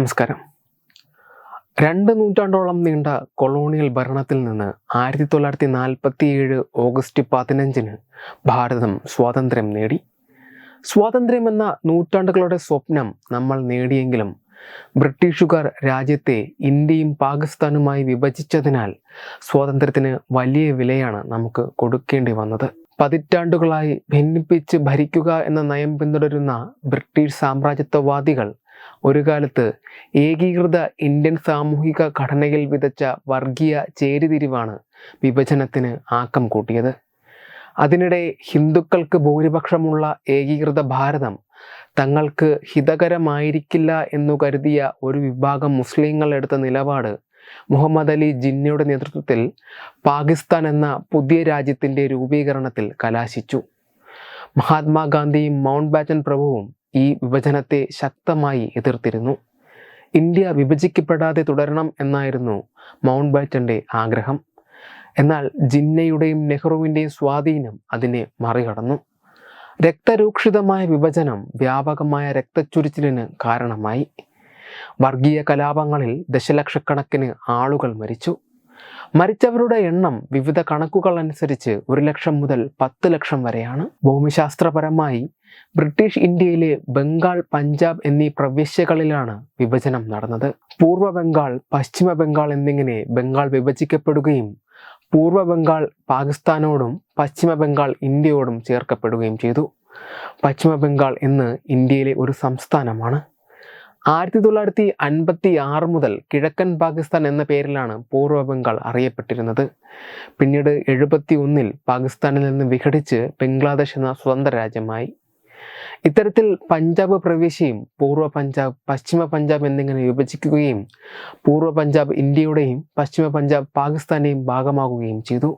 നമസ്കാരം. 2 നൂറ്റാണ്ടോളം നീണ്ട കൊളോണിയൽ ഭരണത്തിൽ നിന്ന് 1947 ഓഗസ്റ്റ് 15-ന് ഭാരതം സ്വാതന്ത്ര്യം നേടി. സ്വാതന്ത്ര്യം എന്ന നൂറ്റാണ്ടുകളുടെ സ്വപ്നം നമ്മൾ നേടിയെങ്കിലും ബ്രിട്ടീഷുകാർ രാജ്യത്തെ ഇന്ത്യയും പാകിസ്ഥാനുമായി വിഭജിച്ചതിനാൽ സ്വാതന്ത്ര്യത്തിന് വലിയ വിലയാണ് നമുക്ക് കൊടുക്കേണ്ടി വന്നത്. പതിറ്റാണ്ടുകളായി ഭിന്നിപ്പിച്ച് ഭരിക്കുക എന്ന നയം പിന്തുടരുന്ന ബ്രിട്ടീഷ് സാമ്രാജ്യത്വവാദികൾ ഒരു കാലത്ത് ഏകീകൃത ഇന്ത്യൻ സാമൂഹിക ഘടനയിൽ വിതച്ച വർഗീയ ചേരിതിരിവാണ് വിഭജനത്തിന് ആക്കം കൂട്ടിയത്. അതിനിടെ ഹിന്ദുക്കൾക്ക് ഭൂരിപക്ഷമുള്ള ഏകീകൃത ഭാരതം തങ്ങൾക്ക് ഹിതകരമായിരിക്കില്ല എന്നു കരുതിയ ഒരു വിഭാഗം മുസ്ലിങ്ങൾ എടുത്ത നിലപാട് മുഹമ്മദ് അലി ജിന്നയുടെ നേതൃത്വത്തിൽ പാകിസ്ഥാൻ എന്ന പുതിയ രാജ്യത്തിൻ്റെ രൂപീകരണത്തിൽ കലാശിച്ചു. മഹാത്മാഗാന്ധിയും മൗണ്ട് ബാറ്റൻ പ്രഭുവും ഈ വിഭജനത്തെ ശക്തമായി എതിർത്തിരുന്നു. ഇന്ത്യ വിഭജിക്കപ്പെടാതെ തുടരണം എന്നായിരുന്നു മൗണ്ട് ബാറ്റൻ്റെ ആഗ്രഹം. എന്നാൽ ജിന്നയുടെയും നെഹ്റുവിൻ്റെയും സ്വാധീനം അതിനെ മറികടന്നു. രക്തരൂക്ഷിതമായ വിഭജനം വ്യാപകമായ രക്തച്ചൊരിച്ചിലിന് കാരണമായി. വർഗീയ കലാപങ്ങളിൽ ദശലക്ഷക്കണക്കിന് ആളുകൾ മരിച്ചു. മരിച്ചവരുടെ എണ്ണം വിവിധ കണക്കുകൾ അനുസരിച്ച് 1 ലക്ഷം മുതൽ 10 ലക്ഷം വരെയാണ്. ഭൂമിശാസ്ത്രപരമായി ബ്രിട്ടീഷ് ഇന്ത്യയിലെ ബംഗാൾ, പഞ്ചാബ് എന്നീ പ്രവിശ്യകളിലാണ് വിഭജനം നടന്നത്. പൂർവ്വ ബംഗാൾ, പശ്ചിമ ബംഗാൾ എന്നിങ്ങനെ ബംഗാൾ വിഭജിക്കപ്പെടുകയും പൂർവ്വ ബംഗാൾ പാകിസ്ഥാനോടും പശ്ചിമ ബംഗാൾ ഇന്ത്യയോടും ചേർക്കപ്പെടുകയും ചെയ്തു. പശ്ചിമ ബംഗാൾ ഇന്ന് ഇന്ത്യയിലെ ഒരു സംസ്ഥാനമാണ്. 1956 മുതൽ കിഴക്കൻ പാകിസ്ഥാൻ എന്ന പേരിലാണ് പൂർവ്വ ബംഗാൾ അറിയപ്പെട്ടിരുന്നത്. പിന്നീട് 1971 പാകിസ്ഥാനിൽ നിന്ന് വിഘടിച്ച് ബംഗ്ലാദേശ് എന്ന സ്വതന്ത്ര രാജ്യമായി. ഇത്തരത്തിൽ പഞ്ചാബ് പ്രവിശ്യയും പൂർവ്വ പഞ്ചാബ്, പശ്ചിമ പഞ്ചാബ് എന്നിങ്ങനെ വിഭജിക്കുകയും പൂർവ്വ പഞ്ചാബ് ഇന്ത്യയുടെയും പശ്ചിമ പഞ്ചാബ് പാകിസ്ഥാന്റെയും ഭാഗമാകുകയും ചെയ്തു.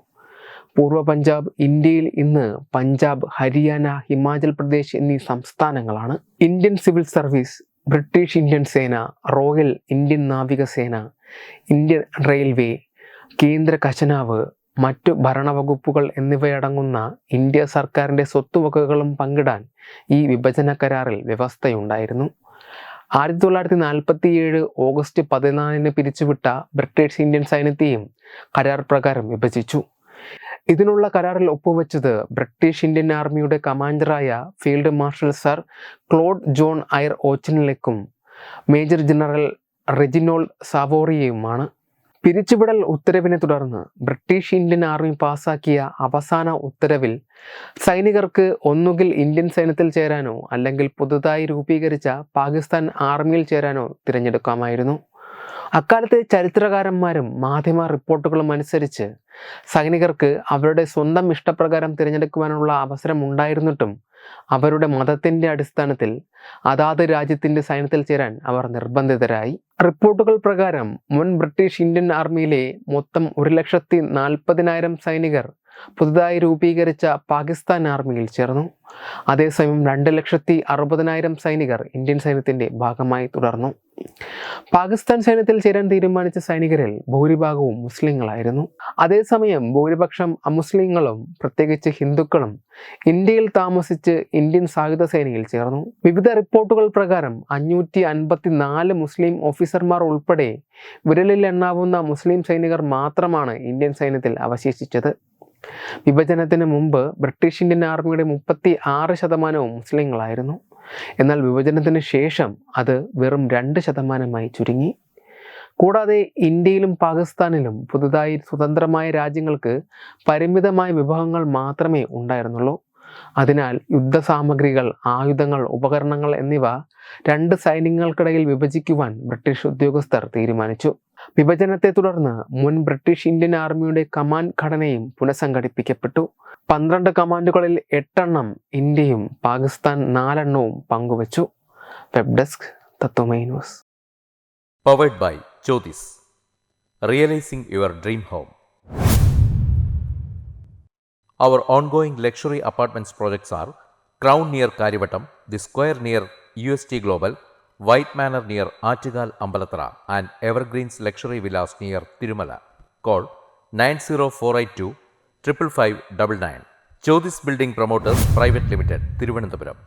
പൂർവ്വ പഞ്ചാബ് ഇന്ത്യയിൽ ഇന്ന് പഞ്ചാബ്, ഹരിയാന, ഹിമാചൽ പ്രദേശ് എന്നീ സംസ്ഥാനങ്ങളാണ്. Indian civil service, British Indian സേന, റോയൽ ഇന്ത്യൻ നാവികസേന, ഇന്ത്യൻ റെയിൽവേ, കേന്ദ്ര ഖജനാവ്, മറ്റു ഭരണവകുപ്പുകൾ എന്നിവയടങ്ങുന്ന ഇന്ത്യ സർക്കാരിൻ്റെ സ്വത്തുവകകളും പങ്കിടാൻ ഈ വിഭജന കരാറിൽ വ്യവസ്ഥയുണ്ടായിരുന്നു. 1947 ഓഗസ്റ്റ് 14-ന് പിരിച്ചുവിട്ട ബ്രിട്ടീഷ് ഇന്ത്യൻ സൈന്യത്തെയും കരാർ പ്രകാരം വിഭജിച്ചു. ഇതിനുള്ള കരാറിൽ ഒപ്പുവെച്ചത് ബ്രിട്ടീഷ് ഇന്ത്യൻ ആർമിയുടെ കമാൻഡറായ field marshal sir Claude John Eyre ഓച്ചനിലേക്കും മേജർ ജനറൽ റെജിനോൾഡ് സാവോറിയയുമാണ്. പിരിച്ചുവിടൽ ഉത്തരവിനെ തുടർന്ന് ബ്രിട്ടീഷ് ഇന്ത്യൻ ആർമി പാസാക്കിയ അവസാന ഉത്തരവിൽ സൈനികർക്ക് ഒന്നുകിൽ ഇന്ത്യൻ സൈന്യത്തിൽ ചേരാനോ അല്ലെങ്കിൽ പുതുതായി രൂപീകരിച്ച പാകിസ്ഥാൻ ആർമിയിൽ ചേരാനോ തിരഞ്ഞെടുക്കാമായിരുന്നു. അക്കാലത്തെ ചരിത്രകാരന്മാരും മാധ്യമ റിപ്പോർട്ടുകളും അനുസരിച്ച് സൈനികർക്ക് അവരുടെ സ്വന്തം ഇഷ്ടപ്രകാരം തിരഞ്ഞെടുക്കുവാനുള്ള അവസരം ഉണ്ടായിരുന്നിട്ടും അവരുടെ മതത്തിൻ്റെ അടിസ്ഥാനത്തിൽ അതാത് രാജ്യത്തിൻ്റെ സൈന്യത്തിൽ ചേരാൻ അവർ നിർബന്ധിതരായി. റിപ്പോർട്ടുകൾ പ്രകാരം മുൻ ബ്രിട്ടീഷ് ഇന്ത്യൻ ആർമിയിലെ മൊത്തം 1,40,000 സൈനികർ പുതുതായി രൂപീകരിച്ച പാകിസ്ഥാൻ ആർമിയിൽ ചേർന്നു. അതേസമയം 2,60,000 സൈനികർ ഇന്ത്യൻ സൈന്യത്തിൻ്റെ ഭാഗമായി തുടർന്നു. പാകിസ്ഥാൻ സൈന്യത്തിൽ ചേരാൻ തീരുമാനിച്ച സൈനികരിൽ ഭൂരിഭാഗവും മുസ്ലിങ്ങളായിരുന്നു. അതേസമയം ഭൂരിപക്ഷം അമുസ്ലിങ്ങളും പ്രത്യേകിച്ച് ഹിന്ദുക്കളും ഇന്ത്യയിൽ താമസിച്ച് ഇന്ത്യൻ സായുധ സേനയിൽ ചേർന്നു. വിവിധ റിപ്പോർട്ടുകൾ പ്രകാരം 554 മുസ്ലിം ഓഫീസർമാർ ഉൾപ്പെടെ വിരലിൽ എണ്ണാവുന്ന മുസ്ലിം സൈനികർ മാത്രമാണ് ഇന്ത്യൻ സൈന്യത്തിൽ അവശേഷിച്ചത്. വിഭജനത്തിന് മുമ്പ് ബ്രിട്ടീഷ് ഇന്ത്യൻ ആർമിയുടെ 36% മുസ്ലിങ്ങളായിരുന്നു. എന്നാൽ വിഭജനത്തിന് ശേഷം അത് വെറും 2% ചുരുങ്ങി. കൂടാതെ ഇന്ത്യയിലും പാകിസ്ഥാനിലും പുതുതായി സ്വതന്ത്രമായ രാജ്യങ്ങൾക്ക് പരിമിതമായ വിഭവങ്ങൾ മാത്രമേ ഉണ്ടായിരുന്നുള്ളൂ. അതിനാൽ യുദ്ധസാമഗ്രികൾ, ആയുധങ്ങൾ, ഉപകരണങ്ങൾ എന്നിവ 2 സൈന്യങ്ങൾക്കിടയിൽ വിഭജിക്കുവാൻ ബ്രിട്ടീഷ് ഉദ്യോഗസ്ഥർ തീരുമാനിച്ചു. വിഭജനത്തെ തുടർന്ന് മുൻ ബ്രിട്ടീഷ് ഇന്ത്യൻ ആർമിയുടെ കമാൻഡ് ഘടനയും പുനഃസംഘടിപ്പിക്കപ്പെട്ടു. 12 കമാൻഡുകളിൽ 8 ഇന്ത്യയും പാകിസ്ഥാൻ 4 പങ്കുവച്ചു. Web desk Tatwamayi news. Powered by Jyothis, realising your dream home. Our ongoing luxury apartments projects are Crown near Karivattam, The Square near UST Global, White Manor near Aattugal Ambalathara, and Evergreens Luxury Villas near Tirumala. Call 90482 55599. Jyothis Building Promoters Private Limited, Thiruvananthapuram.